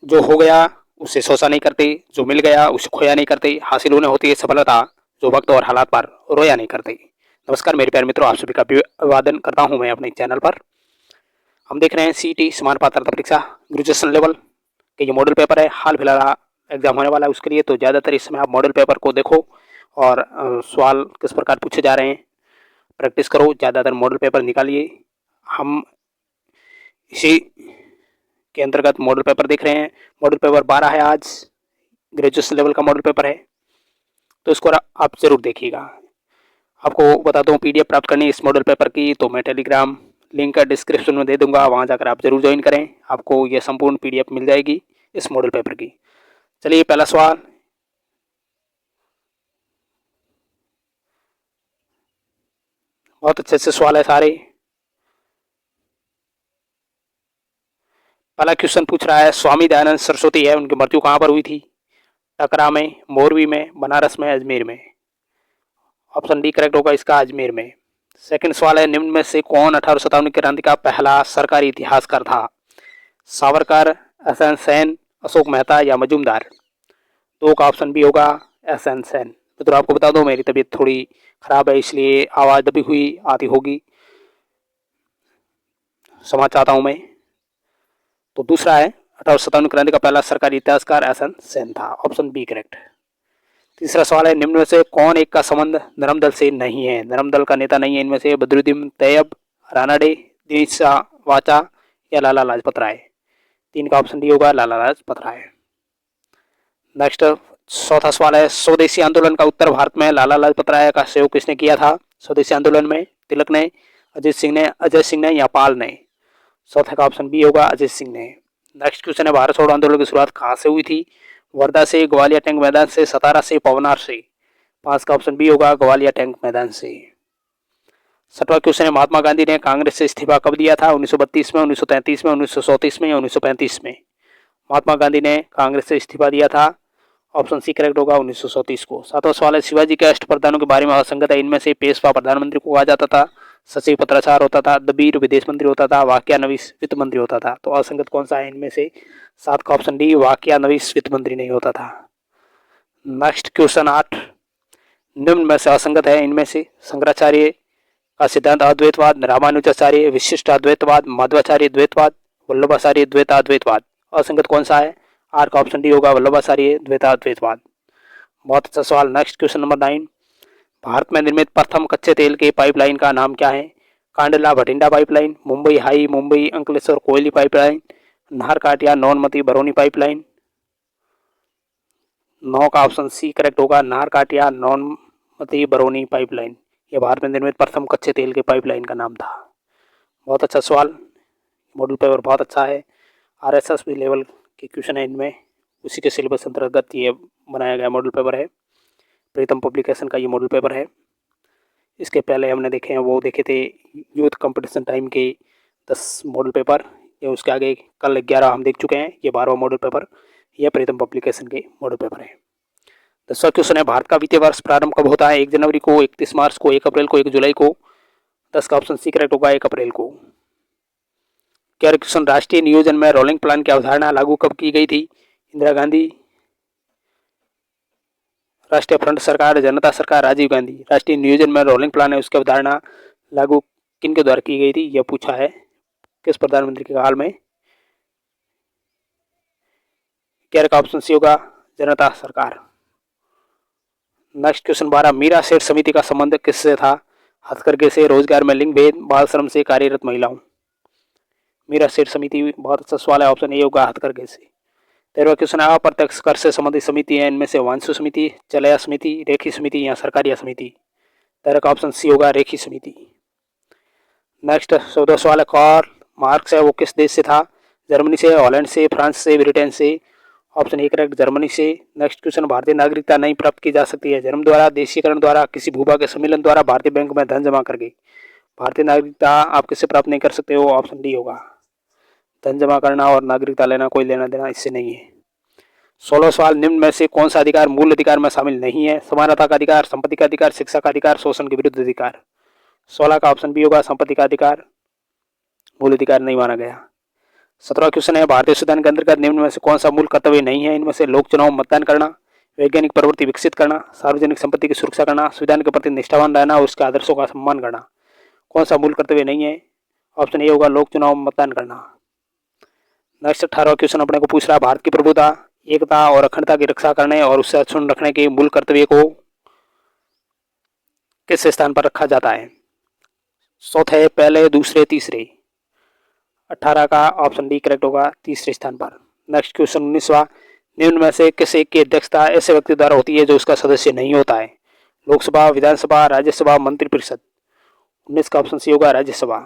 जो हो गया उससे शोषा नहीं करते, जो मिल गया उसे खोया नहीं करते, हासिल उन्हें होती है सफलता जो वक्त और हालात पर रोया नहीं करते। नमस्कार मेरे प्यारे मित्रों, आप सभी का अभिवादन करता हूं मैं अपने चैनल पर। हम देख रहे हैं सीईटी समान पात्रता परीक्षा ग्रेजुएशन लेवल के ये मॉडल पेपर है। हाल फिलहाल एग्जाम होने वाला है उसके लिए, तो ज़्यादातर इस समय आप मॉडल पेपर को देखो और सवाल किस प्रकार पूछे जा रहे हैं प्रैक्टिस करो, ज़्यादातर मॉडल पेपर निकालिए। हम इसी के अंतर्गत मॉडल पेपर देख रहे हैं। मॉडल पेपर 12 है आज, ग्रेजुएशन लेवल का मॉडल पेपर है, तो इसको आप जरूर देखिएगा। आपको बताता हूँ पीडीएफ प्राप्त करनी है इस मॉडल पेपर की, तो मैं टेलीग्राम लिंक डिस्क्रिप्शन में दे दूंगा, वहाँ जाकर आप जरूर ज्वाइन करें, आपको यह संपूर्ण पीडीएफ मिल जाएगी इस मॉडल पेपर की। चलिए पहला सवाल, बहुत अच्छे से सवाल है सारे। पहला क्वेश्चन पूछ रहा है, स्वामी दयानंद सरस्वती है, उनकी मृत्यु कहाँ पर हुई थी? टकरा में, मोरवी में, बनारस में, अजमेर में? ऑप्शन डी करेक्ट होगा इसका, अजमेर में। सेकंड सवाल है, निम्न में से कौन 1857 की क्रांति का पहला सरकारी इतिहासकार था? सावरकर, एसएन सेन, अशोक मेहता या मजूमदार? दो का ऑप्शन बी होगा एसएन सेन। तो आपको बता दो मेरी तबीयत थोड़ी खराब है, इसलिए आवाज़ दबी हुई आती होगी, क्षमा चाहता हूँ मैं। तो दूसरा है, 1857 क्रांति का पहला सरकारी इतिहासकार एसएन सेन था, ऑप्शन बी करेक्ट। तीसरा सवाल है, निम्न में से कौन एक का संबंध नरम दल से नहीं है? नरम दल का नेता नहीं है इनमें से? बदरुद्दीन तैयब, रानाडे, दिनेश वाचा या लाला लाजपत राय? तीन का ऑप्शन डी होगा लाला लाजपत राय। नेक्स्ट चौथा सवाल है, स्वदेशी आंदोलन का उत्तर भारत में लाला लाजपत राय का सहयोग किसने किया था? स्वदेशी आंदोलन में तिलक ने, अजय सिंह ने या पाल ने? चौथे का ऑप्शन बी होगा अजय सिंह ने। नेक्स्ट क्वेश्चन है, भारत छोड़ो आंदोलन की शुरुआत कहाँ से हुई थी? वर्धा से, ग्वालियर टैंक मैदान से, सतारा से, पवनार से? पांच का ऑप्शन बी होगा ग्वालियर टैंक मैदान से। छठवां क्वेश्चन है, महात्मा गांधी ने कांग्रेस से इस्तीफा कब दिया था? 1932 में, 1933 में, 1934 में या 1935 में? महात्मा गांधी ने कांग्रेस से इस्तीफा दिया था, ऑप्शन सी करेक्ट होगा 1934 को। सातवां सवाल है, शिवाजी के अष्टप्रधानों के बारे में असंगत है इनमें से? पेशवा प्रधानमंत्री को कहा जाता था, सचिव पत्राचार होता था, दबीर विदेश मंत्री होता था, वाक्यानवीस वित्त मंत्री होता था? तो असंगत कौन सा है इनमें से? सात का ऑप्शन डी वाक्यानवीस वित्त मंत्री नहीं होता था। नेक्स्ट क्वेश्चन 8, निम्न में से असंगत है इनमें से? शंकराचार्य का सिद्धांत अद्वैतवाद, रामानुजाचार्य विशिष्ट अद्वैतवाद, माधवाचार्य द्वैतवाद, वल्लभाचार्य द्वैताद्वैतवाद? असंगत कौन सा है? आर का ऑप्शन डी होगा वल्लभाचार्य द्वैताद्वैतवाद। बहुत अच्छा सवाल। नेक्स्ट क्वेश्चन नंबर 9, भारत में निर्मित प्रथम कच्चे तेल के पाइपलाइन का नाम क्या है? कांडला भटिंडा पाइपलाइन, मुंबई हाई, मुंबई अंकलेश्वर कोयली पाइपलाइन, नाहरकाट या नौनमती बरौनी पाइपलाइन? 9 का ऑप्शन सी करेक्ट होगा, नाहरकाट या नौनमती बरौनी पाइपलाइन। यह भारत में निर्मित प्रथम कच्चे तेल के पाइपलाइन का नाम था। बहुत अच्छा सवाल, मॉडल पेपर बहुत अच्छा है, आरएसएस भी लेवल के क्वेश्चन है इनमें, उसी के सिलेबस अंतर्गत ये बनाया गया मॉडल पेपर है। प्रीतम पब्लिकेशन का ये मॉडल पेपर है। इसके पहले हमने देखे हैं, वो देखे थे यूथ कंपटीशन टाइम के 10 मॉडल पेपर, ये उसके आगे कल 11 हम देख चुके हैं, ये 12वां मॉडल पेपर, यह प्रीतम पब्लिकेशन के मॉडल पेपर है। 10वां क्वेश्चन है, भारत का वित्तीय वर्ष प्रारंभ कब होता है? 1 जनवरी को, 31 मार्च को, 1 अप्रैल को, 1 जुलाई को? 10 का ऑप्शन सी करेक्ट होगा, 1 अप्रैल को। क्या क्वेश्चन, राष्ट्रीय नियोजन में रोलिंग प्लान की अवधारणा लागू कब की गई थी? इंदिरा गांधी, राष्ट्रीय फ्रंट सरकार, जनता सरकार, राजीव गांधी? राष्ट्रीय नियोजन में रोलिंग प्लान है उसकी अवधारणा लागू किन के द्वारा की गई थी, यह पूछा है किस प्रधानमंत्री के काल में? क्या का ऑप्शन सी होगा जनता सरकार। नेक्स्ट क्वेश्चन 12, मीरा सेठ समिति का संबंध किससे था? हथकरघे से, रोजगार में लिंग भेद, बाल श्रम से, कार्यरत महिलाओं? मीरा सेठ समिति बहुत अच्छा सवाल है, ऑप्शन ए होगा हथकरघे से। 13वां क्वेश्चन, अप्रत्यक्ष कर से संबंधित समिति है इनमें से? वांसु समिति, चलया समिति, रेखी समिति या सरकारिया समिति? 13 का ऑप्शन सी होगा रेखी समिति। नेक्स्ट 14वां सवाल है, कार्ल मार्क्स है वो किस देश से था? जर्मनी से, हॉलैंड से, फ्रांस से, ब्रिटेन से? ऑप्शन ए करेक्ट, जर्मनी से। नेक्स्ट क्वेश्चन, भारतीय नागरिकता नहीं प्राप्त की जा सकती है? जन्म द्वारा, देशीकरण द्वारा, किसी भूभाग सम्मेलन द्वारा, भारतीय बैंक में धन जमा करके? भारतीय नागरिकता आप किससे प्राप्त नहीं कर सकते हो? ऑप्शन डी होगा। धन जमा करना और नागरिकता लेना कोई लेना देना इससे नहीं है। 16वां सवाल, निम्न में से कौन सा अधिकार मूल अधिकार में शामिल नहीं है? समानता का अधिकार, संपत्ति का अधिकार, शिक्षा का अधिकार, शोषण के विरुद्ध अधिकार? 16 का ऑप्शन बी होगा संपत्ति का अधिकार, मूल अधिकार नहीं माना गया। 17वां क्वेश्चन है, भारतीय संविधान के अंतर्गत निम्न में से कौन सा मूल कर्तव्य नहीं है? इनमें से लोक चुनाव मतदान करना, वैज्ञानिक प्रवृत्ति विकसित करना, सार्वजनिक संपत्ति की सुरक्षा करना, संविधान के प्रति निष्ठावान रहना और उसके आदर्शों का सम्मान करना। कौन सा मूल कर्तव्य नहीं है? ऑप्शन ए होगा लोक चुनाव मतदान करना। नेक्स्ट 18वां क्वेश्चन अपने को पूछ रहा है, भारत की प्रभुता, एकता और अखंडता की रक्षा करने और उससे अक्षुण्ण रखने के मूल कर्तव्य को किस स्थान पर रखा जाता है? चौथे, पहले, दूसरे, तीसरे। 18 का ऑप्शन डी करेक्ट होगा, तीसरे स्थान पर। नेक्स्ट क्वेश्चन 19वां, निम्न में से किस एक की अध्यक्षता ऐसे व्यक्ति द्वारा होती है जो उसका सदस्य नहीं होता है? लोकसभा, विधानसभा, राज्यसभा, मंत्रिपरिषद। 19 का ऑप्शन सी होगा राज्यसभा।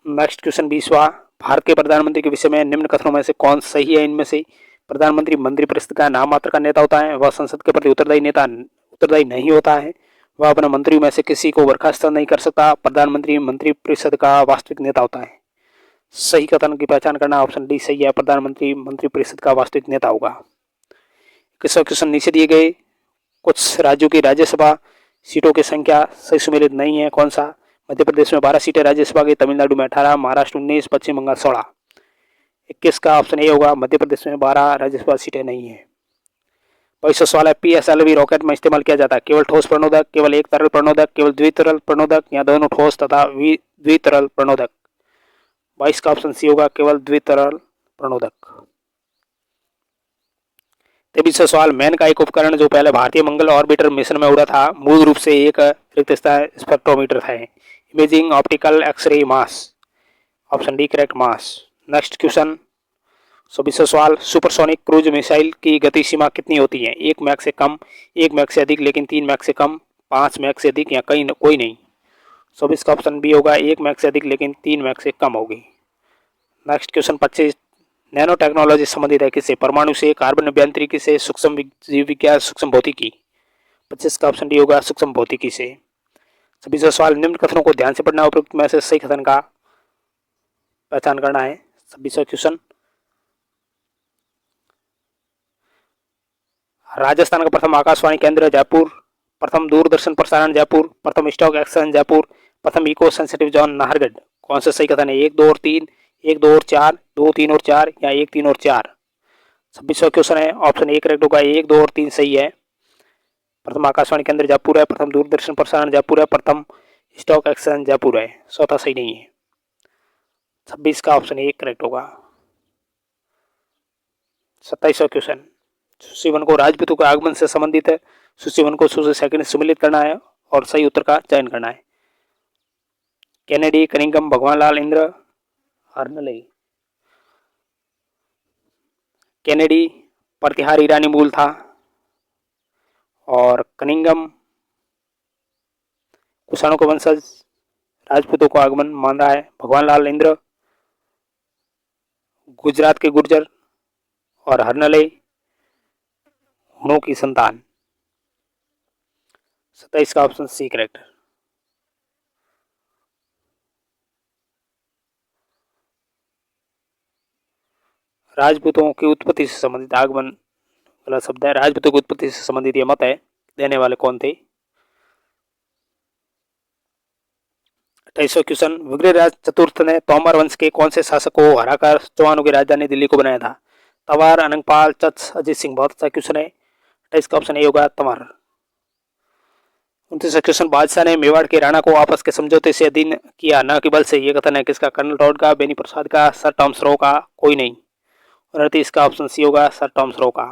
नेक्स्ट क्वेश्चन 20वां, भारत के प्रधानमंत्री के विषय में निम्न कथनों में से कौन सही है? इनमें से प्रधानमंत्री मंत्रिपरिषद का नाम मात्र का नेता होता है, वह संसद के प्रति उत्तरदायी नहीं होता है, वह अपने मंत्रियों में से किसी को बर्खास्त नहीं कर सकता, प्रधानमंत्री मंत्रिपरिषद का वास्तविक नेता होता है। सही कथन की पहचान करना, ऑप्शन डी सही है, प्रधानमंत्री मंत्रिपरिषद का वास्तविक नेता होगा। क्वेश्चन नीचे दिए गए कुछ राज्यों की राज्यसभा सीटों की संख्या सही सुमेलित नहीं है, कौन सा? मध्य प्रदेश में 12 सीटें राज्यसभा की, तमिलनाडु में 18, महाराष्ट्र 19, पश्चिम बंगाल 16। 21 का ऑप्शन ए होगा, मध्य प्रदेश में 12 राज्यसभा सीटें नहीं है। 22वां सवाल है, PSLV रॉकेट में इस्तेमाल किया जाता है केवल ठोस प्रणोदक, केवल एक तरल प्रणोदक, केवल द्वितरल प्रणोदक या दोनों ठोस तथा द्वितरल प्रणोदक? 22 का ऑप्शन सी होगा, केवल द्वितरल प्रणोदक। 23वां सवाल, मैन का एक उपकरण जो पहले भारतीय मंगल ऑर्बिटर मिशन में उड़ा था मूल रूप से एक रिक्त स्पेक्ट्रोमीटर है। इमेजिंग, ऑप्टिकल, एक्सरे, मास। ऑप्शन डी करेक्ट, मास। नेक्स्ट क्वेश्चन 24वां सवाल, सुपरसोनिक क्रूज मिसाइल की गति सीमा कितनी होती है? 1 मैक से कम, 1 मैक से अधिक लेकिन 3 मैक से कम, 5 मैक से अधिक या कोई नहीं? 24 का ऑप्शन बी होगा, 1 मैक से अधिक लेकिन 3 मैक से कम होगी। नेक्स्ट क्वेश्चन 25, नैनो टेक्नोलॉजी संबंधित है किससे? परमाणु से, कार्बन अभियांत्रिकी से, सूक्ष्म जीव विज्ञान, सूक्ष्म भौतिकी। 25 का ऑप्शन डी होगा, सूक्ष्म भौतिकी से। 26वां सवाल, निम्न कथनों को ध्यान से पढ़ना, उपयुक्त में से सही कथन का पहचान करना है। 26वां क्वेश्चन, राजस्थान का प्रथम आकाशवाणी केंद्र जयपुर, प्रथम दूरदर्शन प्रसारण जयपुर, प्रथम स्टॉक एक्सचेंज जयपुर, प्रथम इको सेंसिटिव जोन नाहरगढ़। कौन सा सही कथन है? 1, 2 और 3, 1, 2 और 4, 2, 3 और 4 या 1, 3 और 4? 26वां क्वेश्चन है, ऑप्शन ए करेक्ट होगा, 1, 2 और 3 सही है। प्रथम आकाशवाणी केंद्र जयपुर है, प्रथम दूरदर्शन प्रसारण जयपुर है, प्रथम स्टॉक एक्सचेंज जयपुर है, चौथा सही नहीं है। 26 का ऑप्शन ए करेक्ट होगा। 27वां क्वेश्चन, सूचीवन को राजपूतों के आगमन से संबंधित है, सूचीवन को सूची सेकंड सम्मिलित करना है और सही उत्तर का चयन करना है। Kennedy, Cunningham, Bhagwanlal, Indra, Hoernle. Kennedy Pratihar ईरानी मूल था और कनिंगम कुषाणों के वंशज राजपूतों को आगमन मान रहा है। भगवानलाल इंद्र गुजरात के गुर्जर और हर्नले हुणों की संतान। 27 का ऑप्शन सी करेक्ट। राजपूतों की उत्पत्ति से संबंधित आगमन गलत शब्द है, राजपूतों की उत्पत्ति से संबंधित यह मत है। देने वाले कौन थे? 28वां क्वेश्चन, विग्रहराज चतुर्थ ने तोमर वंश के कौन से शासक को हराकर चौहानों की राजधानी दिल्ली को बनाया था? तवार, अनंगपाल, चच, अजीत सिंह। बहुत अच्छा क्वेश्चन है। 28 का ऑप्शन ए होगा, तवार। 29वां क्वेश्चन, बादशाह ने मेवाड़ के राणा को आपस के समझौते से अधीन किया न कि बल से, यह कथन है किसका? कर्नल टॉड का, बेनी प्रसाद का, सर टॉमस रो का, कोई नहीं? 29 का ऑप्शन सी होगा, सर टॉमस रो का।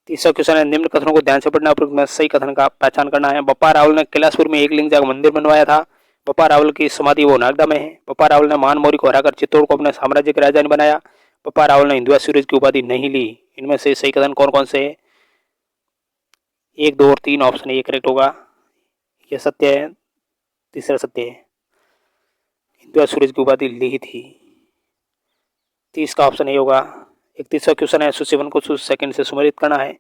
30वां क्वेश्चन है, निम्न कथनों को ध्यान से पढ़ना, उपयुक्त में सही कथन का पहचान करना है। बप्पा रावल ने कैलाशपुर में एक लिंग जाग मंदिर बनवाया था। बप्पा रावल की समाधि वो नागदा में है। बप्पा रावल ने मान मौर्य को हराकर चित्तौड़ को अपने साम्राज्य की राजधानी बनाया। बप्पा रावल ने हिंदुआ सूरज की उपाधि नहीं ली। इनमें से सही कथन कौन कौन से है? 1, 2 और 3। ऑप्शन ए करेक्ट होगा, यह सत्य है, तीसरा सत्य है, हिंदुआ सूरज की उपाधि ली थी। 30 का ऑप्शन ए होगा। 31वां क्वेश्चन है, सुशिवन को सेकंड से सुमेलित करना है।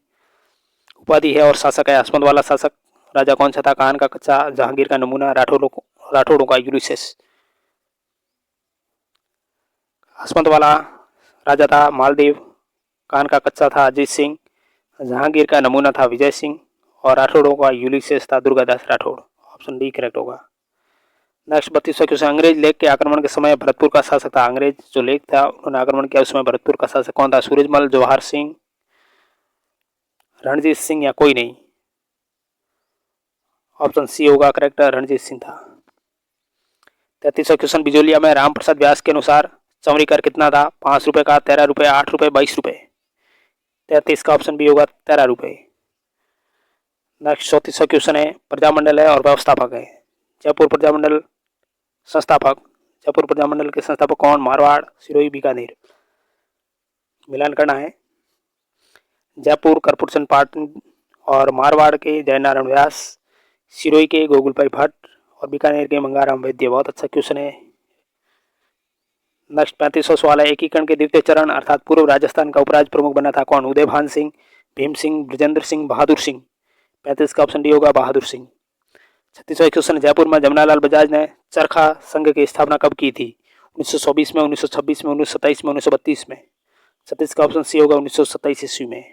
उपाधि है और शासक है, हसमत वाला शासक राजा कौन सा था? कान का कच्चा, जहांगीर का नमूना, राठौड़ों का यूलिसेस। हसमत वाला राजा था मालदेव, कान का कच्चा था अजीत सिंह, जहांगीर का नमूना था विजय सिंह और राठौड़ों का यूलिसेस था Durgadas Rathore. Option D correct होगा। नेक्स्ट 32वां क्वेश्चन, अंग्रेज लेक के आक्रमण के समय भरतपुर का शासक था। अंग्रेज जो लेक था उन्होंने आक्रमण किया, उसमें भरतपुर का शासक कौन था? सूरजमल, जवाहर सिंह, रणजीत सिंह या कोई नहीं? ऑप्शन सी होगा करेक्ट, रणजीत सिंह था। 33वां क्वेश्चन, बिजोलिया में रामप्रसाद व्यास के अनुसार चौरी कर कितना था? 5 रुपए का, 13 रुपए, 8 रुपए, 22 रुपए? 33 का ऑप्शन बी होगा 13 रुपए। नेक्स्ट 34वां क्वेश्चन है, प्रजामंडल है और व्यवस्थापक है। जयपुर प्रजामंडल संस्थापक, जयपुर प्रजामंडल के संस्थापक कौन? मारवाड़, सिरोही, बीकानेर? मिलान करना है। जयपुर करपुरचंद पाटन और मारवाड़ के जयनारायण व्यास, सिरोही के गोकुलभाई भट्ट और बीकानेर के मंगाराम वैद्य। बहुत अच्छा क्वेश्चन है। नेक्स्ट 35वां सवाल है, एकीकरण के द्वितीय चरण अर्थात पूर्व राजस्थान का उपराज्य प्रमुख बना था कौन? उदय भान सिंह, भीम सिंह, ब्रजेंद्र सिंह, बहादुर सिंह? 35 का ऑप्शन डी होगा बहादुर सिंह। 36वां क्वेश्चन, जयपुर में जमनालाल बजाज ने चरखा संघ की स्थापना कब की थी? 1924 में, 1926 में, 1927 में, 1932 में? 36 का ऑप्शन सी होगा 1927 ईस्वी में।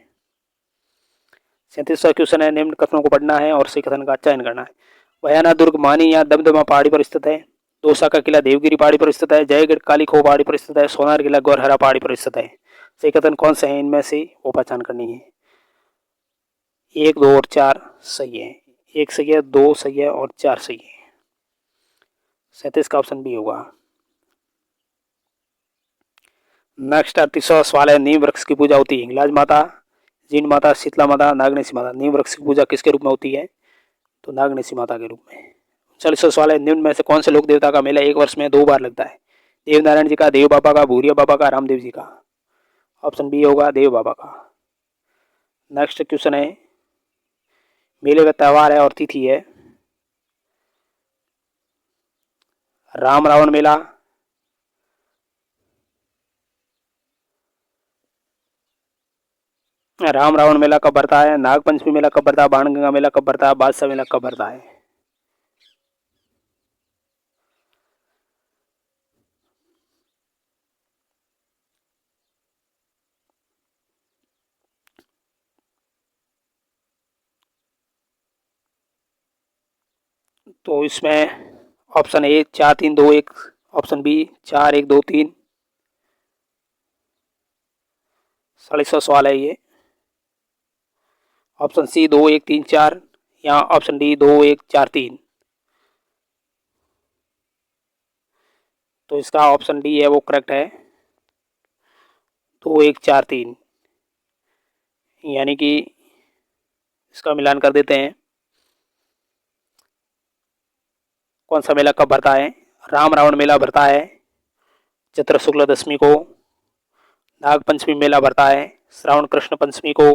37वां क्वेश्चन है, निम्न कथनों को पढ़ना है और सही कथन का चयन करना है। भयाना दुर्ग मानी या दमदमा पहाड़ी पर स्थित है। दौसा का किला देवगिरी पहाड़ी पर स्थित है। जयगढ़ काली खो पहाड़ी पर स्थित है। सोनार किला गौरहरा पहाड़ी पर स्थित है। सही कथन कौन से हैं इनमें से वो पहचान करनी है। 1, 2 और 4 सही है। 1 सही है, 2 सही है और 4 सही है। 37 का ऑप्शन बी होगा। नेक्स्ट 38वां सवाल है, नीम वृक्ष की पूजा होती है हिंगलाज माता, जीन माता, शीतला माता, नागनेशी माता? नीम वृक्ष की पूजा किसके रूप में होती है? तो नागनेशी माता के रूप में। 40वां सवाल है, निम्न में से कौन से लोक देवता का मेला एक वर्ष में 2 बार लगता है? देव नारायण जी का, देव बाबा का, भूरिया बाबा का, रामदेव जी का? ऑप्शन बी होगा देव बाबा का। नेक्स्ट क्वेश्चन है, मेले का त्यौहार है और तिथि है। राम रावण मेला, राम रावण मेला कब भरता है? नाग पंचमी मेला कब भरता है? बाणगंगा मेला कब भरता है? बादशाह मेला कब भरता है? तो इसमें ऑप्शन ए 4, 3, 2, 1, ऑप्शन बी 4, 1, 2, 3। 40वां सवाल है ये। ऑप्शन सी 2, 1, 3, 4 या ऑप्शन डी 2, 1, 4, 3? तो इसका ऑप्शन डी है वो करेक्ट है, 2, 1, 4, 3। यानी कि इसका मिलान कर देते हैं। कौन सा मेला कब भरता है? राम रावण मेला भरता है चैत्र शुक्ल दशमी को। नाग पंचमी मेला भरता है श्रावण कृष्ण पंचमी को।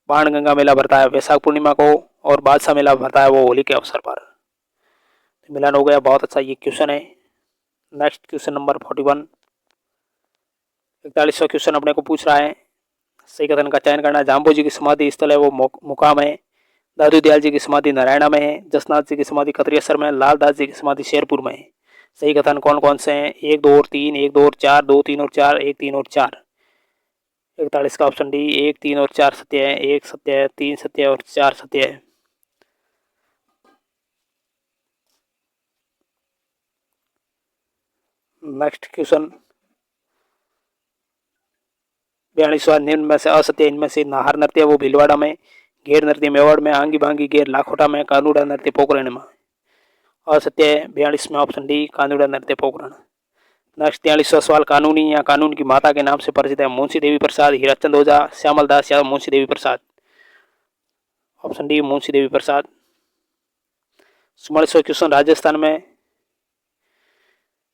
बाणगंगा मेला भरता है वैशाख पूर्णिमा को। और बादशाह मेला भरता है वो होली के अवसर पर। तो मिलान हो गया, बहुत अच्छा ये क्वेश्चन है। Next question number 41। 41वां क्वेश्चन अपने को पूछ रहा है, सही कथन का चयन करना है। जाम्बू जी की समाधि स्थल है वो मुकाम है। दादू दयाल जी की समाधि नारायणा में है। जसनाथ जी की समाधि खत्रियसर में। लाल दास जी की समाधि शेरपुर में है। सही कथन कौन कौन से हैं? 1, 2 और 3, 1, 2 और 4, 2, 3 और 4, 1, 3 और 4? 41 का ऑप्शन डी 1, 3 और 4 सत्य है। 1 सत्य है, 3 सत्य है और 4 सत्य है। नेक्स्ट क्वेश्चन 42वां, निम्न में से असत्य इनमें से नाहर नृत्य वो भीलवाड़ा में, घेर नृत्य मेवाड़ में, आंगी भांगी घेर लाखोटा में, कानूड़ा नृत्य पोखरण में? असत्य है 42 में ऑप्शन डी कानूड़ा नृत्य पोखरण। नेक्स्ट 43वां सवाल, कानूनी या कानून की माता के नाम से परिचित है मुंशी देवी प्रसाद, हीराचंद ओझा, श्यामल दास या Munshi Devi Prasad? Option D Munshi Devi Prasad. 44वां question, Rajasthan में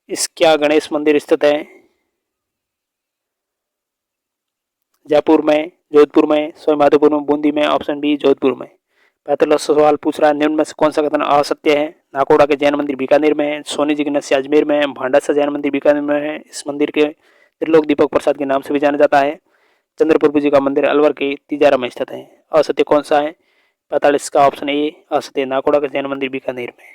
इस क्या गणेश मंदिर स्थित है? जयपुर में, जोधपुर में, सवाईमाधोपुर में, बूंदी में? ऑप्शन बी जोधपुर में। 45वां सवाल पूछ रहा है, निम्न में से कौन सा कथन असत्य है? नाकोड़ा के जैन मंदिर बीकानेर में है। सोनी जी की नस्य अजमेर में है। भांडासा जैन मंदिर बीकानेर में है। इस मंदिर के त्रिलोक दीपक प्रसाद के नाम से भी जाना जाता है। चंद्र प्रभु जी का मंदिर अलवर के तिजारा में स्थित है। असत्य कौन सा है? 45 का ऑप्शन ए असत्य, नाकोड़ा के जैन मंदिर बीकानेर में।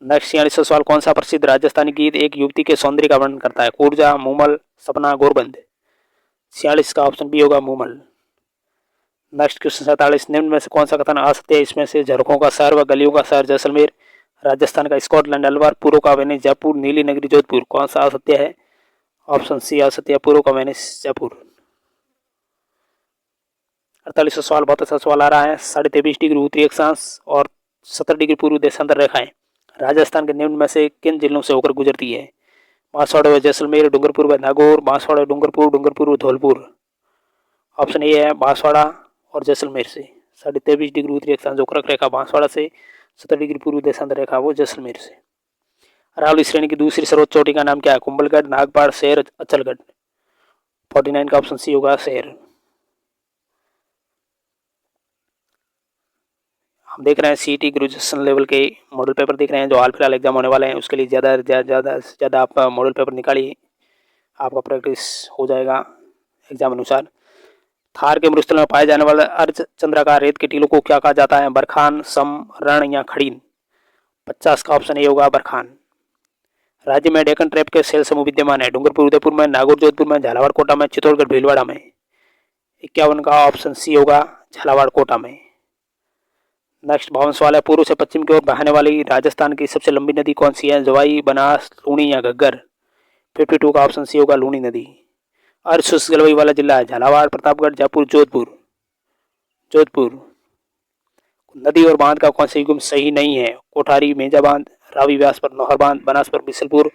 नेक्स्ट 46वां सवाल, कौन सा प्रसिद्ध राजस्थानी गीत एक युवती के सौंदर्य का वर्णन करता है? कूर्जा, मूमल, सपना, गोरबंद? 46 का ऑप्शन बी होगा मूमल। नेक्स्ट क्वेश्चन 47, निम्न में से कौन सा कथन असत्य है? इसमें से झरोखों का शहर व गलियों का शहर जैसलमेर, राजस्थान का स्कॉटलैंड अलवर, पूर्व का वेनिस जयपुर, नीली नगरी जोधपुर। कौन सा असत्य है? ऑप्शन सी असत्य, पूर्व का वेनिस जयपुर। 48वां सवाल बहुत अच्छा सवाल आ रहा है। 23.5 डिग्री उत्तरी अक्षांश और 70 डिग्री पूर्व देशांतर रेखाएं राजस्थान के निम्न में से किन जिलों से होकर गुजरती है? बांसवाड़ा व जैसलमेर, डूंगरपुर व नागौर, बांसवाड़ा डूंगरपुर, डूंगरपुर व धौलपुर। ऑप्शन ए है बांसवाड़ा और जैसलमेर से। 23.5 डिग्री उत्तरी अक्षांश जो कर्क रेखा बांसवाड़ा से, 70 डिग्री पूर्व देशांतर रेखा वो जैसलमेर से। अरावली श्रेणी की दूसरी सर्वोच्च चोटी का नाम क्या है? कुंभलगढ़, नागपाड़, शेर, अचलगढ़। 49 का ऑप्शन सी होगा शेर। हम देख रहे हैं सीईटी ग्रेजुएशन लेवल के मॉडल पेपर देख रहे हैं जो हाल फिलहाल एग्जाम होने वाले हैं। उसके लिए ज़्यादा से ज़्यादा आप मॉडल पेपर निकालिए, आपका प्रैक्टिस हो जाएगा एग्जाम अनुसार। थार के मरुस्थल में पाए जाने वाले अर्धचंद्राकार रेत के टीलों को क्या कहा जाता है? बरखान, सम, रण या खड़ीन। 50 का ऑप्शन ए होगा बरखान। राज्य में डेक्कन ट्रैप के सेल समूह विद्यमान है? डूंगरपुर उदयपुर में, नागौर जोधपुर में, झालावाड़ कोटा में, चित्तौड़गढ़ भीलवाड़ा में। 51 का ऑप्शन सी होगा झालावाड़ कोटा में। नेक्स्ट 52 सवाल है। पूर्व से पश्चिम की ओर बहने वाली राजस्थान की सबसे लंबी नदी कौन सी है? जवाई, बनास, लूणी या घग्गर। 52 का ऑप्शन सी होगा लूणी नदी। अर्धशुष्क जलवायु वाला जिला है? झालावाड़, प्रतापगढ़, जयपुर, जोधपुर। जोधपुर। नदी और बांध का कौन सा युग्म सही नहीं है? कोठारी, मेजा बांध, रावी व्यास पर नौहर बांध, बनास पर बिसलपुर,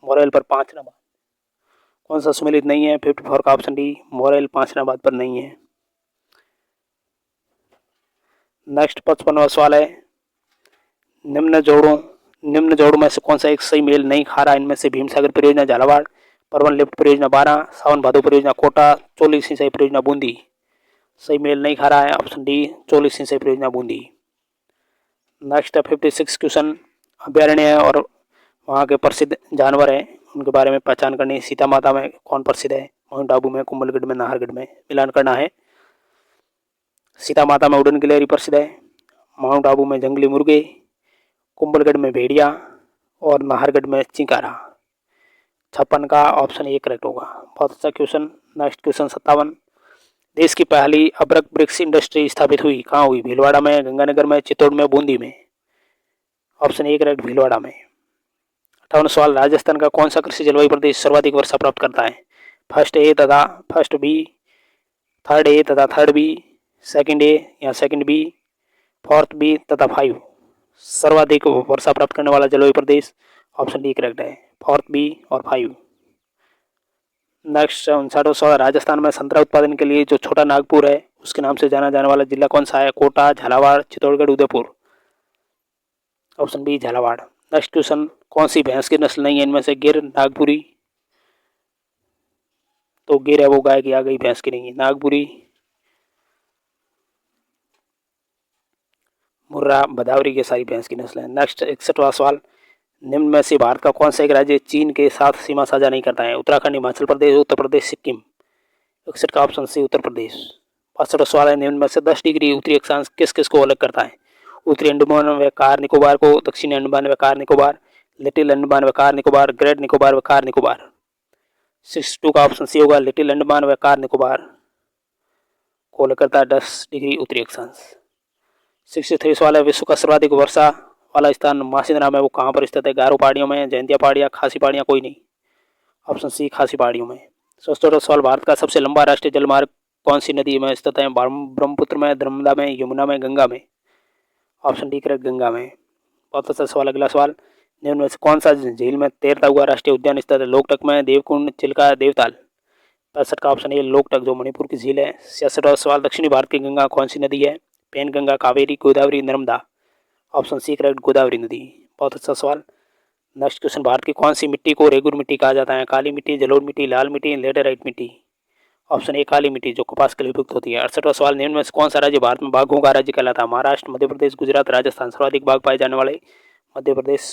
मोरेल पर पांचना बांध। कौन सा सुमेलित नहीं है? 54 का ऑप्शन डी, मोरेल पांचना बांध पर नहीं है। नेक्स्ट 55वां सवाल है। निम्न जोड़ों में से कौन सा एक सही मेल नहीं खा रहा? इनमें से भीमसागर परियोजना झालावाड़, परवन लिफ्ट परियोजना बारां, सावन भादो परियोजना कोटा, चोली सिंचाई परियोजना बूंदी। सही मेल नहीं खा रहा है ऑप्शन डी, चोली सिंचाई परियोजना बूंदी। Next 56 question. अभ्यारण्य है और वहाँ के प्रसिद्ध जानवर हैं उनके बारे में पहचान करनी है। सीता माता में कौन प्रसिद्ध है? माउंट आबू में, कुंभलगढ़ में, नाहरगढ़ में। मिलान करना है। सीता माता में उड़न गिलहरी प्रसिद्ध है, माउंट आबू में जंगली मुर्गे, कुंभलगढ़ में भेड़िया और नाहरगढ़ में चिंकारा। 56 का ऑप्शन ए करेक्ट होगा। बहुत अच्छा क्वेश्चन। Next question 57। देश की पहली अब्रक ब्रिक्स इंडस्ट्री स्थापित हुई कहाँ हुई? भीलवाड़ा में, गंगानगर में, चित्तौड़ में, बूंदी में। ऑप्शन ए करेक्ट भीलवाड़ा में। 58 सवाल। राजस्थान का कौन सा कृषि जलवायु प्रदेश सर्वाधिक वर्षा प्राप्त करता है? फर्स्ट ए तथा फर्स्ट बी, थर्ड ए तथा थर्ड बी, सेकंड ए या सेकंड बी, फोर्थ बी तथा 5। सर्वाधिक वर्षा प्राप्त करने वाला जलवायु प्रदेश ऑप्शन डी करेक्ट है, फोर्थ बी और 5। नेक्स्ट 59वां सवाल। राजस्थान में संतरा उत्पादन के लिए जो छोटा नागपुर है उसके नाम से जाना जाने वाला जिला कौन सा है? Kota, Jhalawar, Chittorgarh, Udaipur. Option B Jhalawar. Next question. कौन सी भैंस की नस्ल नहीं है इनमें से? गिर, नागपुरी। तो गिर है वो गाय की आ गई, भैंस की नहीं है। नागपुरी, मुर्रा, भदावरी के सारी भैंस की नस्ल है। नेक्स्ट 61वां सवाल। निम्न में से भारत का कौन सा एक राज्य चीन के साथ सीमा साझा नहीं करता है? उत्तराखंड, हिमाचल प्रदेश, उत्तर प्रदेश, सिक्किम। 61 का ऑप्शन सी उत्तर प्रदेश। 65वां सवाल है। निम्न में से 10 डिग्री उत्तरी अक्षांश किस किस को अलग करता है? उत्तरी अंडमान व कार निकोबार को, दक्षिणी अंडमान व कार निकोबार, लिटिल अंडमान व कार निकोबार, ग्रेट निकोबार व कार निकोबार। 62 का ऑप्शन सी होगा लिटिल अंडमान व कार निकोबार को अलग करता है 10 डिग्री उत्तरी अक्षांश। 63 सवाल है। विश्व का सर्वाधिक वर्षा वाला स्थान मासिंद्रा में वो कहाँ पर स्थित है? गारो पहाड़ियों में, जयंतिया पहाड़ियाँ, खासी पहाड़ियाँ, कोई नहीं। ऑप्शन सी खासी पहाड़ियों में। 64वां सवाल। भारत का सबसे लंबा राष्ट्रीय जलमार्ग कौन सी नदी में स्थित है? ब्रह्मपुत्र में, नर्मदा में, यमुना में, गंगा में। ऑप्शन डी करेक्ट गंगा में। बहुत अच्छा सवाल। अगला सवाल। निम्न में से कौन सा झील में तैरता हुआ राष्ट्रीय उद्यान स्थित है? लोकटक में, देवकुंड, चिल्का, देवताल। 65 का ऑप्शन ए लोकटक जो मणिपुर की झील है। 66वां सवाल। दक्षिणी भारत की गंगा कौन सी नदी है? Penganga, Kaveri, Godavari, Narmada. Option C correct Godavari नदी। बहुत अच्छा सवाल। Next question. भारत की कौन सी मिट्टी को रेगुर मिट्टी कहा जाता है? काली मिट्टी, जलोढ़ मिट्टी, लाल मिट्टी, लेटेराइट मिट्टी। ऑप्शन ए काली मिट्टी जो कपास के लिए उपयुक्त होती है। 68वां सवाल। निम्न में से कौन सा राज्य भारत में बाघों का राज्य कहलाता है? महाराष्ट्र, मध्य प्रदेश, गुजरात, राजस्थान। सर्वाधिक बाघ पाए जाने वाले मध्य प्रदेश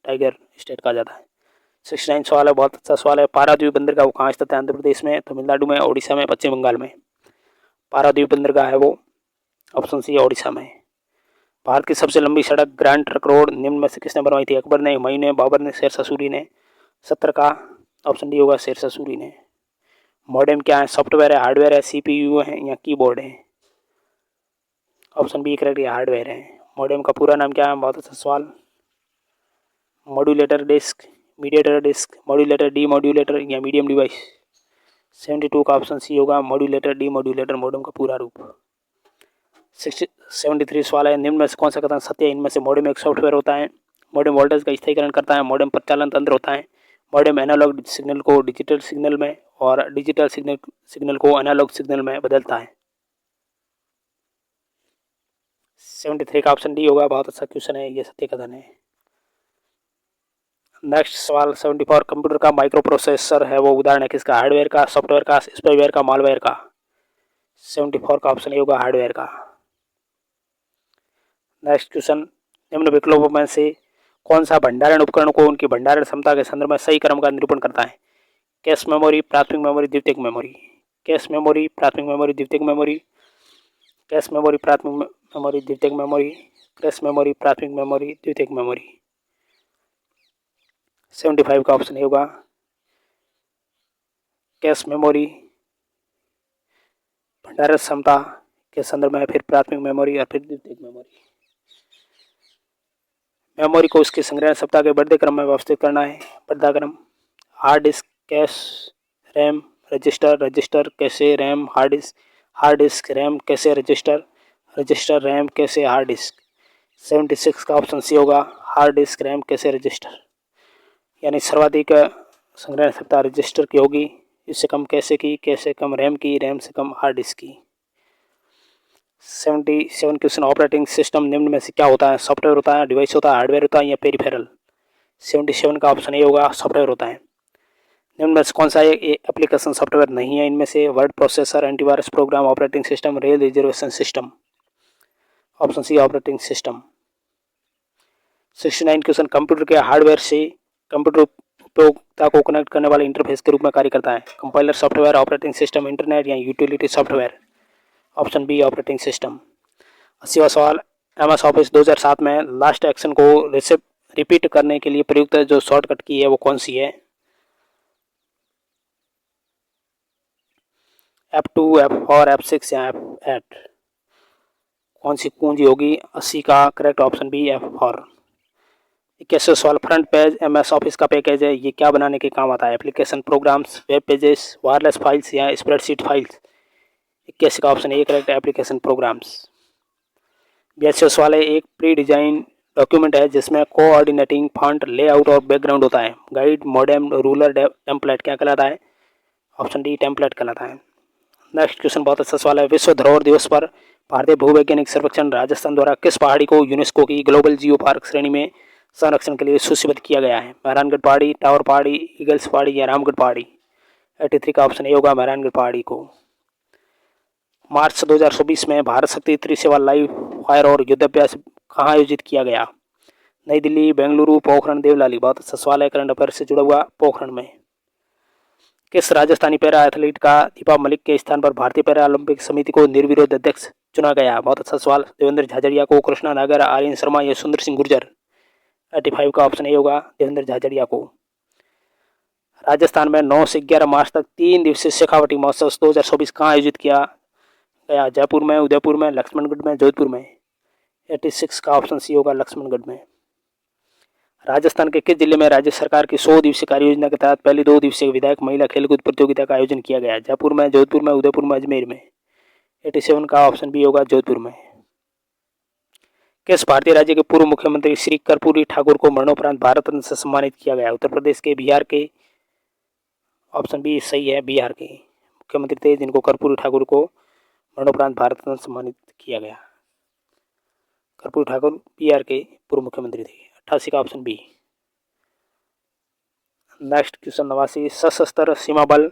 टाइगर स्टेट कहा जाता है। 69 सवाल है। बहुत अच्छा सवाल है। पाराद्वीप बंदरगाह वो कहाँ स्थित है? आंध्र प्रदेश में, तमिलनाडु में, ओडिशा में, पश्चिम बंगाल में। पाराद्वीप बंदरगाह है वो ऑप्शन सी ओडिशा में। भारत की सबसे लंबी सड़क ग्रैंड ट्रंक रोड निम्न में से किसने बनवाई थी? अकबर ने, हुमायूं ने, बाबर ने, शेरशाह सूरी ने। 70 का ऑप्शन डी होगा शेरशाह सूरी ने। मॉडेम क्या है? सॉफ्टवेयर है, हार्डवेयर है, सीपीयू है या कीबोर्ड है? ऑप्शन बी करेक्ट, हार्डवेयर है। मॉडेम का पूरा नाम क्या है? बहुत अच्छा सवाल। Modulator disk, mediator disk, modulator, demodulator या मीडियम डिवाइस। 72 का ऑप्शन सी होगा मॉड्यूलेटर, डी मॉड्यूलेटर मॉडेम का पूरा रूप। 73 सवाल है, निम्न में से कौन सा कथन सत्य है? इनमें से मॉडेम एक सॉफ्टवेयर होता है, मॉडेम वोल्टेज का स्थायीकरण करता है, मॉडेम प्रचालन तंत्र होता है, मॉडेम एनालॉग सिग्नल को डिजिटल सिग्नल में और डिजिटल सिग्नल को एनालॉग सिग्नल में बदलता है। 73 का ऑप्शन डी होगा, बहुत अच्छा क्वेश्चन है, ये सत्य कथन है। नेक्स्ट सवाल 74, कंप्यूटर का माइक्रो प्रोसेसर है वो उदाहरण है किसका? हार्डवेयर का, सॉफ्टवेयर का, स्पाईवेयर का, मालवेयर का। 74 का ऑप्शन ए होगा हार्डवेयर का। नेक्स्ट क्वेश्चन, निम्न विकल्पों में से कौन सा भंडारण उपकरण को उनकी भंडारण क्षमता के संदर्भ में सही क्रम का निरूपण करता है? कैश मेमोरी, प्राथमिक मेमोरी, द्वितीयक मेमोरी। कैश मेमोरी, प्राथमिक मेमोरी, द्वितीयक मेमोरी। कैश मेमोरी, प्राथमिक मेमोरी, द्वितीयक मेमोरी। कैश मेमोरी, प्राथमिक मेमोरी, द्वितीयक मेमोरी। 75 का ऑप्शन ए होगा कैश मेमोरी, भंडारण क्षमता के संदर्भ में फिर प्राथमिक मेमोरी और फिर द्वितीयक मेमोरी। मेमोरी को उसके संग्रहण क्षमता के बढ़ते क्रम में व्यवस्थित करना है, बढ़ता क्रम। Hard disk, cash, RAM, register, register, cache, RAM, hard disk, RAM, cache, register, register, RAM, cache, hard disk. 76 का ऑप्शन सी होगा hard disk, RAM, cache, register. यानी सर्वाधिक संग्रहण क्षमता रजिस्टर की होगी, इससे कम कैशे की, कैशे कम रैम की, रैम से कम हार्ड डिस्क की। 77 क्वेश्चन, ऑपरेटिंग सिस्टम निम्न में से क्या होता है? सॉफ्टवेयर होता है, डिवाइस होता है, हार्डवेयर होता है या पेरिफेरल। 77 का ऑप्शन ए होगा सॉफ्टवेयर होता है। निम्न में से कौन सा एप्लीकेशन सॉफ्टवेयर नहीं है? इनमें से word processor, antivirus program, operating system, rail reservation system. Option C operating system. 69 question, computer के हार्डवेयर से कंप्यूटर उपयोगिता को कनेक्ट करने वाले इंटरफेस के रूप में कार्य करता है? Compiler software, operating system, internet या utility software. Option B operating system. 80वां सवाल, एमएस ऑफिस 2007 में लास्ट एक्शन को रिपीट करने के लिए प्रयुक्त जो शॉर्टकट की है वो कौन सी है? F2, F4, F6 या F8। कौन सी कुंजी होगी? 80 का करेक्ट ऑप्शन बी F4। 21वां सवाल, फ्रंट पेज एमएस ऑफिस का पैकेज है, ये क्या बनाने के काम आता है? Application, programs, web pages, wireless files या स्प्रेडशीट फाइल्स। 21 का option A correct, application programs. 82वां सवाल है, एक प्री डिजाइन डॉक्यूमेंट है जिसमें कोऑर्डिनेटिंग फॉन्ट, लेआउट और बैकग्राउंड होता है। गाइड, मॉडेम, रूलर, टेम्पलेट क्या कहलाता है? ऑप्शन डी टेम्पलेट कहलाता है। नेक्स्ट क्वेश्चन बहुत अच्छा सवाल है, विश्व धरोहर दिवस पर भारतीय भूवैज्ञानिक सर्वेक्षण राजस्थान द्वारा किस पहाड़ी को यूनेस्को की ग्लोबल जियो पार्क श्रेणी में संरक्षण के लिए सूचीबद्ध किया गया है? मेहरानगढ़ पहाड़ी, टावर पहाड़ी, ईगल्स पहाड़ी या रामगढ़ पहाड़ी। 83 का ऑप्शन ए होगा मेहरानगढ़ पहाड़ी को। मार्च 2024 में भारत शक्ति त्रिसेवा लाइव फायर और युद्धाभ्यास कहाँ आयोजित किया गया? नई दिल्ली, बेंगलुरु, पोखरण, देवलाली। बहुत अच्छा सवाल है, करंट अफेयर से जुड़ा हुआ, पोखरण में। किस राजस्थानी पैरा एथलीट का दीपा मलिक के स्थान पर भारतीय पैरा ओलंपिक समिति को निर्विरोध अध्यक्ष चुना गया? बहुत अच्छा सवाल, देवेंद्र झाझड़िया को, कृष्णा नागर, आर्यन शर्मा या सुंदर सिंह गुर्जर। 85 का ऑप्शन ए होगा देवेंद्र झाझड़िया को। राजस्थान में 9 से 11 मार्च तक 3 दिवसीय शेखावटी महोत्सव 2024 कहाँ आयोजित किया गया? जयपुर में, उदयपुर में, लक्ष्मणगढ़ में, जोधपुर में। 86 का ऑप्शन सी होगा लक्ष्मणगढ़ में। राजस्थान के किस जिले में राज्य सरकार की 100 दिवसीय कार्य योजना के तहत पहली 2 दिवसीय विधायक महिला खेलकूद प्रतियोगिता का आयोजन किया गया? जयपुर में, जोधपुर में, उदयपुर में, अजमेर में। 87 का ऑप्शन बी होगा जोधपुर में। किस भारतीय राज्य के पूर्व मुख्यमंत्री श्री कर्पूरी ठाकुर को मरणोपरांत भारत रत्न से सम्मानित किया गया? उत्तर प्रदेश के, बिहार के। ऑप्शन बी सही है, बिहार के मुख्यमंत्री थे जिनको कर्पूरी ठाकुर को मरणोपरांत भारत रत्न सम्मानित किया गया। कर्पूरी ठाकुर बिहार के पूर्व मुख्यमंत्री थे। 88 का ऑप्शन बी। नेक्स्ट क्वेश्चन 89, सशस्त्र सीमा बल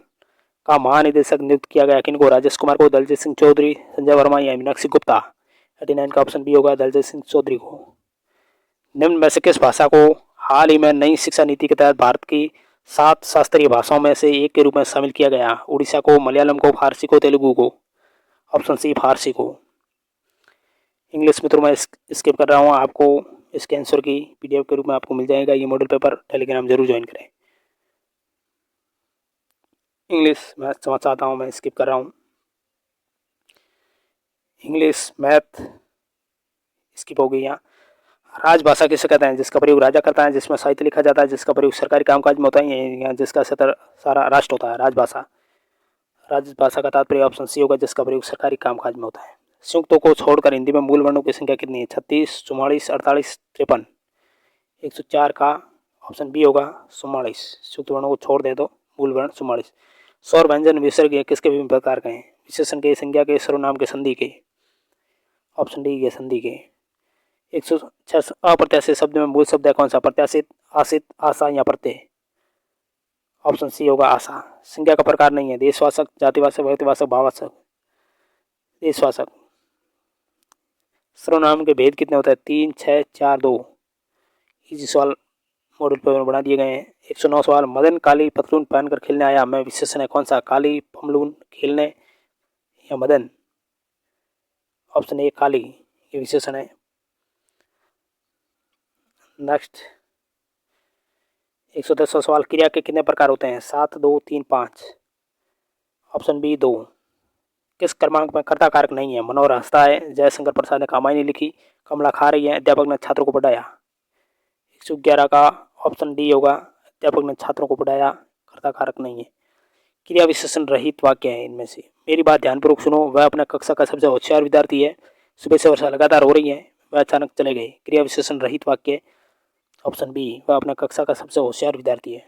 का महानिदेशक नियुक्त किया गया किनको? राजेश कुमार को, दलजीत सिंह चौधरी, संजय वर्मा या मीनाक्षी गुप्ता। 89 का ऑप्शन बी होगा दलजीत सिंह चौधरी को। निम्न में से किस भाषा को हाल ही में नई शिक्षा नीति के तहत भारत की 7 शास्त्रीय भाषाओं में से एक के रूप में शामिल किया गया? उड़ीसा को, मलयालम को, फारसी को, तेलुगु को। ऑप्शन सी फारसी को। इंग्लिश मित्रों में स्किप कर रहा हूँ, आपको इसके आंसर की पीडीएफ के रूप में आपको मिल जाएगा। ये मॉडल पेपर टेलीग्राम जरूर ज्वाइन करें। इंग्लिश मैं समझ चाहता हूँ, मैं स्किप कर रहा हूँ। इंग्लिश मैथ स्किप हो गई यहाँ। राजभाषा किसे कहते हैं? जिसका प्रयोग राजा करता है, जिसमें साहित्य लिखा जाता है, जिसका प्रयोग सरकारी कामकाज में होता है या जिसका सतर सारा राष्ट्र होता है। राजभाषा। राजभाषा का तात्पर्य ऑप्शन सी होगा, जिसका प्रयोग सरकारी कामकाज में होता है। संयुक्तों को छोड़कर हिंदी में मूल वर्णों की संख्या कितनी है? 36, 44, 48, 53। 104 का ऑप्शन बी होगा 44। संयुक्त वर्णों को छोड़ दे तो मूल वर्ण 44। स्वर व्यंजन विसर्ग ये किसके विभिन्न प्रकार के हैं? विशेषण के, संज्ञा के, सर्वनाम के, संधि के। ऑप्शन डी ये संधि के। 106 अप्रत्याशित शब्द में मूल शब्द है कौन सा? प्रत्याशित, आशित, आशा या प्रत्यय। ऑप्शन सी होगा आशा। संज्ञा का प्रकार नहीं है। देशवाचक, जातिवाचक, व्यक्तिवाचक, भाववाचक। देशवाचक। सर्वनाम के भेद कितने होते हैं? 3, 6, 4, 2। इसी सवाल मॉडल पेपर बना दिए गए हैं। 109 सवाल। मदन काली पतलून पहनकर खेलने आया मैं विशेषण है कौन सा? काली, पमलून, खेलने या मदन। ऑप्शन ए काली ये विशेषण है। नेक्स्ट 110 सवाल। क्रिया के कितने प्रकार होते हैं? 7, 2, 3, 5। Option B 2। किस क्रमांक में कर्ता कारक नहीं है? मनोहर हंसता है, जयशंकर प्रसाद ने कहानी लिखी, कमला खा रही है, अध्यापक ने छात्रों को पढ़ाया। 111 का ऑप्शन डी होगा, अध्यापक ने छात्रों को पढ़ाया, कर्ता कारक नहीं है। क्रिया विशेषण रहित वाक्य है इनमें से। मेरी बात ध्यानपूर्वक सुनो। वह अपना कक्षा का सबसे होशियार विद्यार्थी है। सुबह से वर्षा लगातार हो रही है, वह अचानक चले गए। क्रिया विशेषण रहित वाक्य। ऑप्शन बी, वह अपना कक्षा का सबसे होशियार विद्यार्थी है।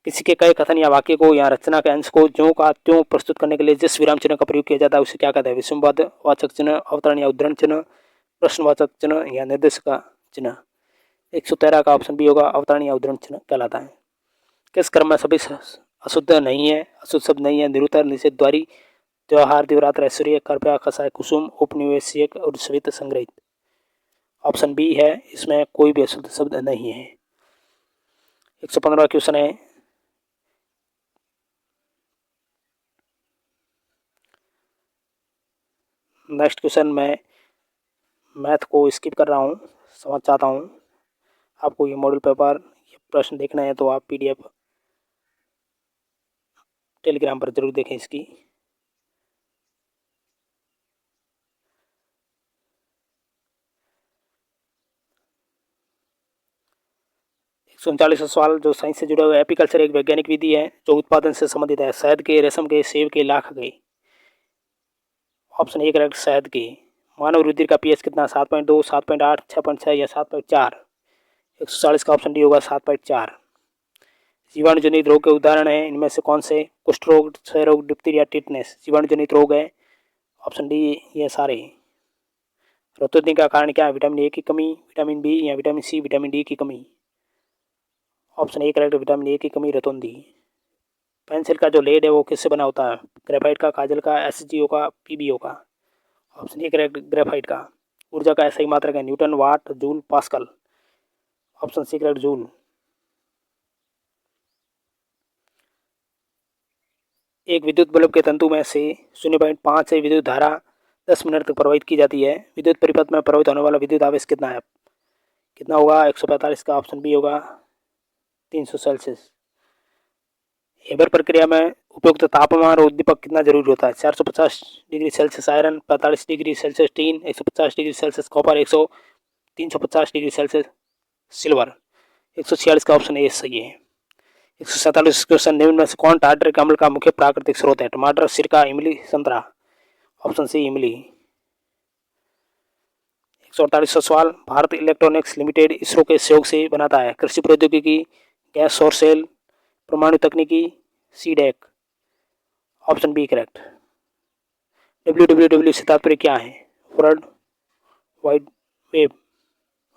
किसी के कई कथन या वाक्य को या रचना के अंश को ज्यों का त्यों प्रस्तुत करने के लिए जिस विराम चिन्ह का प्रयोग किया जाता है उसे क्या कहते हैं? विस्मयवाचक चिन्ह, अवतरण या उद्धरण चिन्ह, प्रश्नवाचक चिन्ह या निर्देशक चिन्ह। 113 का ऑप्शन बी होगा, अवतरण या उद्धरण चिन्ह कहलाता है। किस क्रम में सभी अशुद्ध नहीं है, अशुद्ध शब्द नहीं है? निरुत्तर, निषेध, द्वारी, त्योहार, दिवरात्र, ऐश्वर्य, कृपया, कसाय, कुसुम, उपनिवेशिक और सवित संग्रहित। ऑप्शन बी है, इसमें कोई भी अशुद्ध शब्द नहीं है। 115 क्वेश्चन है। नेक्स्ट क्वेश्चन मैं मैथ को स्किप कर रहा हूँ, समझ चाहता हूँ। आपको ये मॉडल पेपर, ये प्रश्न देखना है तो आप पीडीएफ टेलीग्राम पर जरूर देखें इसकी। 139 सवाल जो साइंस से जुड़े हुए। एपीकल्चर एक वैज्ञानिक विधि है जो उत्पादन से संबंधित है। शहद के, रेशम के, सेब के, लाख के। ऑप्शन ए करेक्ट, शहद के। मानव रुधिर का पीएच कितना? 7.2, 7.8, 6.6 या 7.4। 140 का ऑप्शन डी होगा 7.4। जीवाणु जनित रोग के उदाहरण है इनमें से कौन से? कुष्ठ रोग, क्षय रोग, डिप्थीरिया, टिटनेस। जीवाणु जनित रोग है ऑप्शन डी ये सारे। रतौंधी का कारण क्या है? विटामिन ए की कमी, विटामिन बी या विटामिन सी, विटामिन डी की कमी। Option A correct, vitamin A की कमी, रतौंधी। पेंसिल का जो लेड है वो किससे बना होता है? ग्रेफाइट का, काजल का, एसजीओ का, पीबीओ का। ऑप्शन ए करेक्ट, ग्रेफाइट का। ऊर्जा का ऐसा ही मात्रक है? Newton, watt, joule, pascal. Option C correct, joule. एक विद्युत बल्ब के तंतु में से 0.5 से विद्युत धारा 10 मिनट तक प्रवाहित की जाती है। विद्युत परिपथ में प्रवाहित होने वाला विद्युत आवेश कितना है? कितना होगा? 145 का ऑप्शन बी होगा 300 सेल्सियस। हेबर प्रक्रिया में उपयुक्त तापमान और उद्दीपक कितना जरूरी होता है? 450 degree Celsius iron, 45 degree Celsius tin, 150 degree Celsius copper, 350 degree Celsius silver. 146 का ऑप्शन ए सही है। 147 क्वेश्चन। निम्न में से कौन टार्टरिक अम्ल का मुख्य प्राकृतिक स्रोत है? टमाटर, सिरका, इमली, संतरा। ऑप्शन सी इमली। 148 सवाल। भारत इलेक्ट्रॉनिक्स लिमिटेड इसरो के सहयोग से बनाता है? कृषि प्रौद्योगिकी, गैस सौर सेल, परमाणु तकनीकी, CDAC. Option B correct. www से तात्पर्य क्या है? World wide web.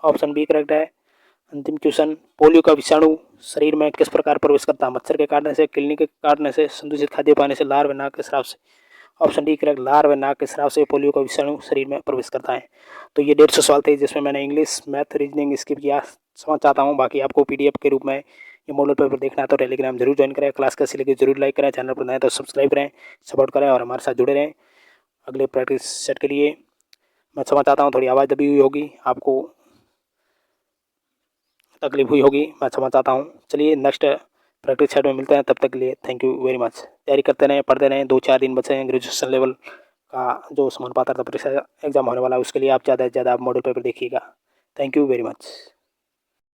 Option B correct है। अंतिम क्वेश्चन। पोलियो का विषाणु शरीर में किस प्रकार प्रवेश करता है? मच्छर के काटने से, किलनी के काटने से, संदूषित खाद्य पाने से, लार व नाक के श्राप से। ऑप्शन डी करेक्ट, लार व नाक के श्राप से पोलियो का विषाणु शरीर में प्रवेश करता है। तो ये 150 सवाल थे जिसमें मैंने इंग्लिश, मैथ, रीजनिंग स्किप किया। समझ चाहता हूँ। बाकी आपको पीडीएफ के रूप में ये मॉडल पेपर देखना है तो टेलीग्राम जरूर ज्वाइन करें। क्लास कैसी लगी जरूर लाइक करें। चैनल पर नए तो सब्सक्राइब करें, सपोर्ट करें और हमारे साथ जुड़े रहें। अगले प्रैक्टिस सेट के लिए मैं समझ चाहता हूँ थोड़ी आवाज़ दबी हुई होगी, आपको तकलीफ हुई होगी, मैं समझ चाहता हूँ। चलिए नेक्स्ट प्रैक्टिस सेट में मिलते हैं, तब तक के लिए थैंक यू वेरी मच। तैयारी करते रहें, पढ़ते रहें। 2-4 दिन बचे हैं ग्रेजुएशन लेवल का जो समान पात्रता परीक्षा एग्जाम होने वाला है, उसके लिए आप ज़्यादा से ज़्यादा आप मॉडल पेपर देखिएगा। Thank you very much.